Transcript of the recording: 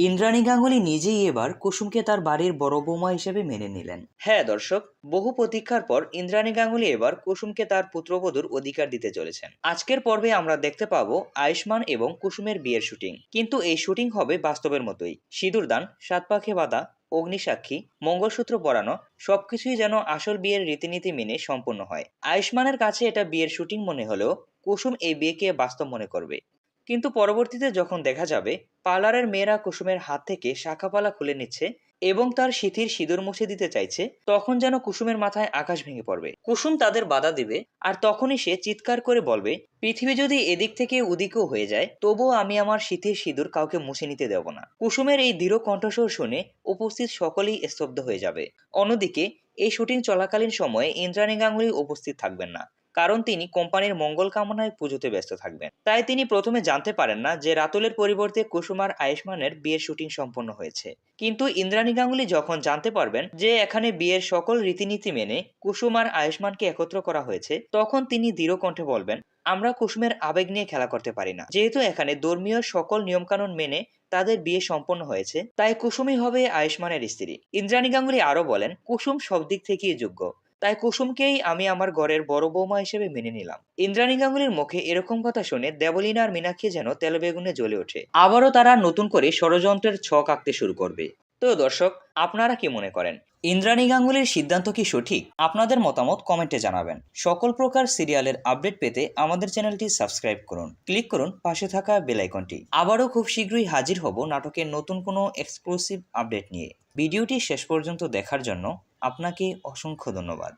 ইন্দ্রাণী গাঙ্গুলি নিজেই এবার কুসুমকে তার বাড়ির বড় বৌমা হিসেবে মেনে নিলেন। হ্যাঁ দর্শক, বহু প্রতীক্ষার পর ইন্দ্রাণী গাঙ্গুলি এবার কুসুমকে তার পুত্রবধূর অধিকার দিতে চলেছেন। আজকের পর্বে আমরা দেখতে পাবো আয়ুষ্মান এবং কুসুমের বিয়ের শুটিং, কিন্তু এই শুটিং হবে বাস্তবের মতোই। সিঁদুরদান, সাত পাখে বাঁধা, অগ্নিসাক্ষী, মঙ্গলসূত্র পরানো, সবকিছুই যেন আসল বিয়ের রীতিনীতি মেনে সম্পন্ন হয়। আয়ুষ্মানের কাছে এটা বিয়ের শুটিং মনে হলেও কুসুম এই বিয়েকে বাস্তব মনে করবে। কিন্তু পরবর্তীতে যখন দেখা যাবে পার্লারের মেয়েরা কুসুমের হাত থেকে শাঁখাপালা খুলে নিচ্ছে এবং তার সিঁথির সিঁদুর মুছে দিতে চাইছে, তখন যেন কুসুমের মাথায় আকাশ ভেঙে পড়বে। কুসুম তাদের বাধা দিবে, আর তখনই সে চিৎকার করে বলবে, পৃথিবী যদি এদিক থেকে ওদিকেও হয়ে যায় তবুও আমি আমার সিঁথির সিঁদুর কাউকে মুছে নিতে দেব না। কুসুমের এই দৃঢ় কণ্ঠস্বর শুনে উপস্থিত সকলেই স্তব্ধ হয়ে যাবে। অন্যদিকে এই শুটিং চলাকালীন সময়ে ইন্দ্রাণী গাঙ্গুলি উপস্থিত থাকবেন না, কারণ তিনি কোম্পানির মঙ্গল কামনায় পুজোতে ব্যস্ত থাকবেন। তাই তিনি প্রথমে জানতে পারেন না যে রাতুলের পরিবর্তে কুসুম আর আয়ুষ্মানের বিয়ের শুটিং সম্পন্ন হয়েছে। কিন্তু ইন্দ্রাণী গাঙ্গুলি যখন জানতে পারবেন যে এখানে বিয়ের সকল রীতিনীতি মেনে কুসুম আর আয়ুষ্মানকে একত্র করা হয়েছে, তখন তিনি দৃঢ় কণ্ঠে বলবেন, আমরা কুসুমের আবেগ নিয়ে খেলা করতে পারি না। যেহেতু এখানে ধর্মীয় সকল নিয়মকানুন মেনে তাদের বিয়ে সম্পন্ন হয়েছে, তাই কুসুমই হবে আয়ুষ্মানের স্ত্রী। ইন্দ্রাণী গাঙ্গুলি আরো বলেন, কুসুম সব দিক থেকেই যোগ্য, তাই কুসুমকেই আমি আমার ঘরের বড় বৌমা হিসেবে মেনে নিলাম। ইন্দ্রাণী গাঙ্গুলির মুখে এরকম কথা শুনে দেবলীনা আর মীনাক্ষী যেন তেলবেগুনে জ্বলে ওঠে। আবারও তারা নতুন করে ষড়যন্ত্রের ছক আঁকতে শুরু করবে। তো দর্শক, আপনারা কি মনে করেন, ইন্দ্রাণী গাঙ্গুলির সিদ্ধান্ত কি সঠিক? আপনাদের মতামত কমেন্টে জানাবেন। সকল প্রকার সিরিয়ালের আপডেট পেতে আমাদের চ্যানেলটি সাবস্ক্রাইব করুন, ক্লিক করুন পাশে থাকা বেল আইকনটি। আবারও খুব শীঘ্রই হাজির হব নাটকের নতুন কোনো এক্সক্লুসিভ আপডেট নিয়ে। ভিডিওটি শেষ পর্যন্ত দেখার জন্য আপনাকে অসংখ্য ধন্যবাদ।